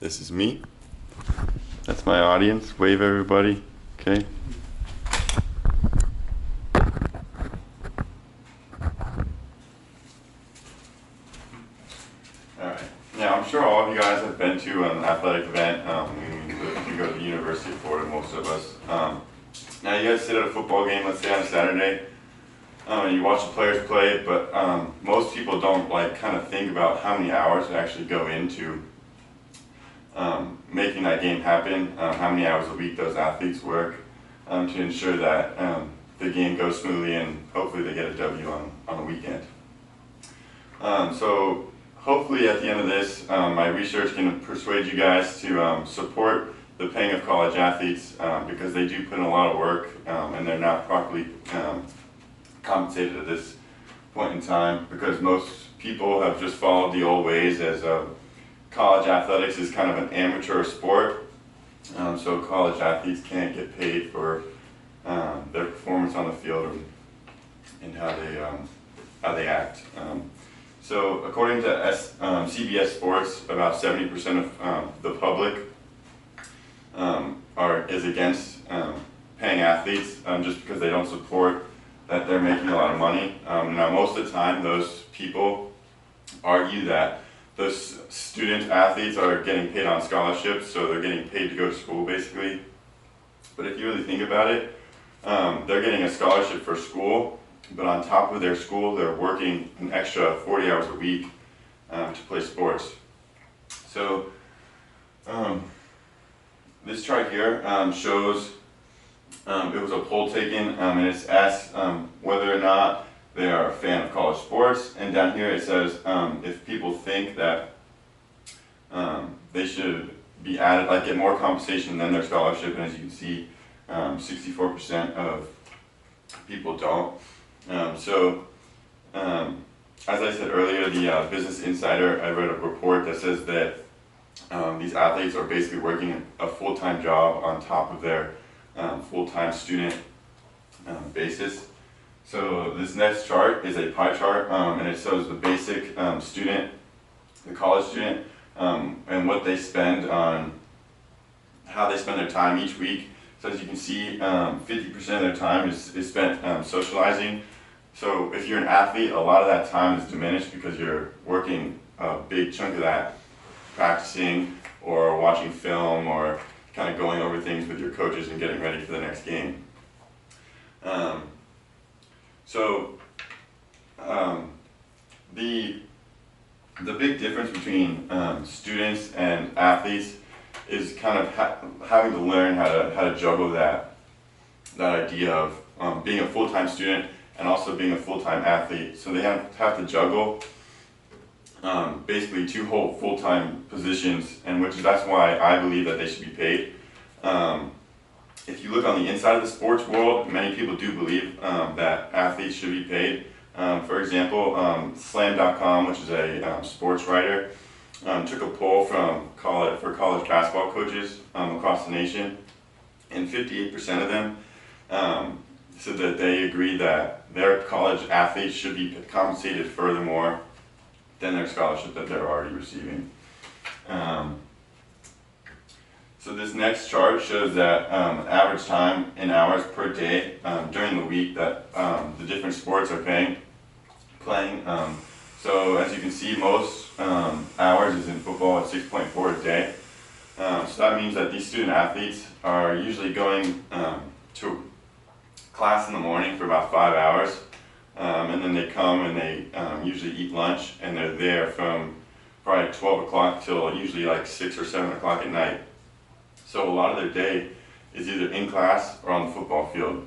This is me. That's my audience. Wave, everybody. Okay. Alright. Now, I'm sure all of you guys have been to an athletic event. We go to the University of Florida, most of us. Now, you guys sit at a football game, let's say on a Saturday, and you watch the players play, but most people don't kind of think about how many hours actually go into making that game happen, how many hours a week those athletes work to ensure that the game goes smoothly and hopefully they get a W on the weekend. So hopefully at the end of this, my research can persuade you guys to support the paying of college athletes because they do put in a lot of work and they're not properly compensated at this point in time, because most people have just followed the old ways as college athletics is kind of an amateur sport, so college athletes can't get paid for their performance on the field and how they act. So according to CBS Sports, about 70% of the public is against paying athletes just because they don't support that they're making a lot of money. Now most of the time those people argue that those student athletes are getting paid on scholarships, so they're getting paid to go to school basically. But if you really think about it, they're getting a scholarship for school, but on top of their school they're working an extra 40 hours a week to play sports. So this chart here shows it was a poll taken and it's asked whether or not they are a fan of college sports, and down here it says if people think that they should be added, get more compensation than their scholarship, and as you can see, 64% of people don't. So as I said earlier, the Business Insider, I read a report that says that these athletes are basically working a full-time job on top of their full-time student basis. So this next chart is a pie chart, and it shows the basic student, the college student, and what they spend on, how they spend their time each week. So as you can see, 50% of their time is spent socializing. So if you're an athlete, a lot of that time is diminished because you're working a big chunk of that practicing or watching film or kind of going over things with your coaches and getting ready for the next game. The big difference between students and athletes is kind of having to learn how to juggle that idea of being a full-time student and also being a full-time athlete. So they have to juggle basically two whole full-time positions, and that's why I believe that they should be paid. If you look on the inside of the sports world, many people do believe that athletes should be paid. For example, Slam.com, which is a sports writer, took a poll for college basketball coaches across the nation, and 58% of them said that they agree that their college athletes should be compensated furthermore than their scholarship that they're already receiving. So this next chart shows that average time in hours per day during the week that the different sports are playing. So as you can see, most hours is in football at 6.4 a day. So that means that these student athletes are usually going to class in the morning for about 5 hours, and then they come and they usually eat lunch, and they're there from probably 12 o'clock till usually 6 or 7 o'clock at night. So a lot of their day is either in class or on the football field.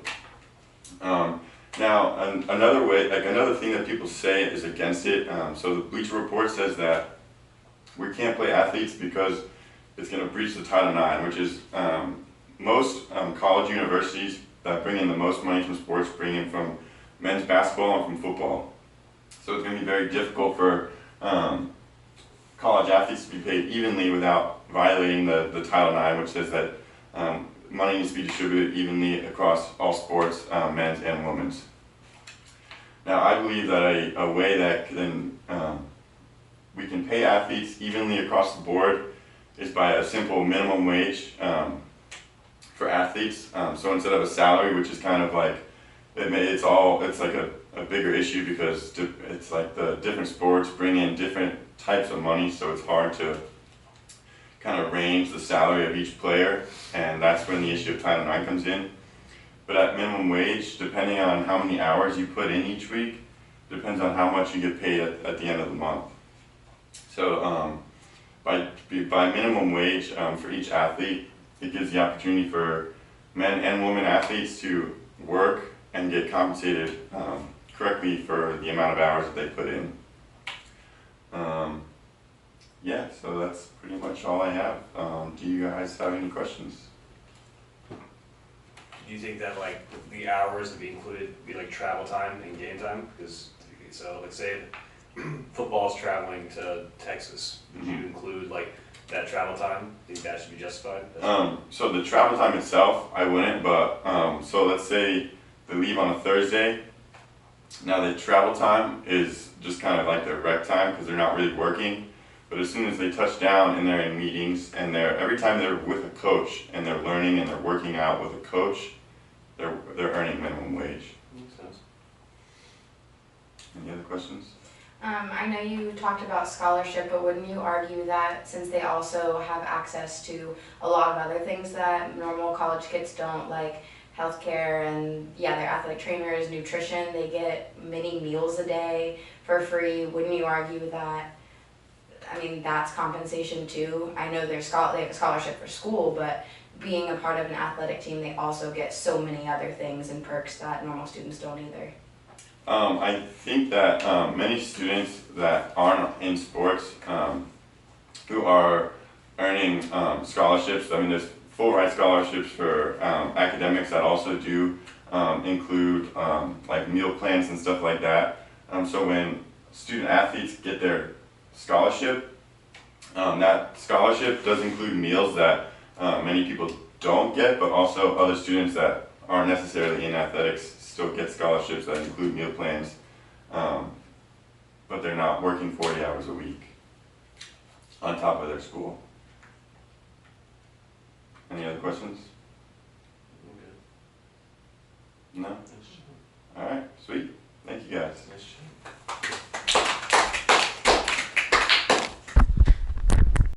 Now, another thing that people say is against it. So the Bleacher Report says that we can't play athletes because it's going to breach the Title IX, which is most college universities that bring in the most money from sports bring in from men's basketball and from football. So it's going to be very difficult for college athletes to be paid evenly without violating the Title IX, which says that money needs to be distributed evenly across all sports, men's and women's. Now I believe that a way that we can pay athletes evenly across the board is by a simple minimum wage for athletes. So instead of a salary, which is kind of like, it's like a bigger issue because it's like the different sports bring in different types of money, so it's hard to kind of range the salary of each player, and that's when the issue of Title IX comes in. But at minimum wage, depending on how many hours you put in each week, depends on how much you get paid at the end of the month. So by minimum wage for each athlete, it gives the opportunity for men and women athletes to work and get compensated correctly for the amount of hours that they put in. Yeah, so that's pretty much all I have. Do you guys have any questions? Do you think that like the hours would be included, be like travel time and game time? Because so let's say football's traveling to Texas, would you include like that travel time? Do you think that should be justified? So the travel time itself, I wouldn't, but so let's say they leave on a Thursday. Now the travel time is just kind of like their rec time because they're not really working. But as soon as they touch down and they're in meetings and every time they're with a coach and they're learning and they're working out with a coach, they're earning minimum wage. Makes sense. Any other questions? I know you talked about scholarship, but wouldn't you argue that since they also have access to a lot of other things that normal college kids don't, like healthcare and their athletic trainers, nutrition, they get mini meals a day for free, wouldn't you argue that, I mean, that's compensation too? I know they have a scholarship for school, but being a part of an athletic team, they also get so many other things and perks that normal students don't either. I think that many students that aren't in sports who are earning scholarships, I mean there's full ride scholarships for academics that also do include like meal plans and stuff like that. So when student athletes get their scholarship, that scholarship does include meals that many people don't get, but also other students that aren't necessarily in athletics still get scholarships that include meal plans, but they're not working 40 hours a week on top of their school. Any other questions?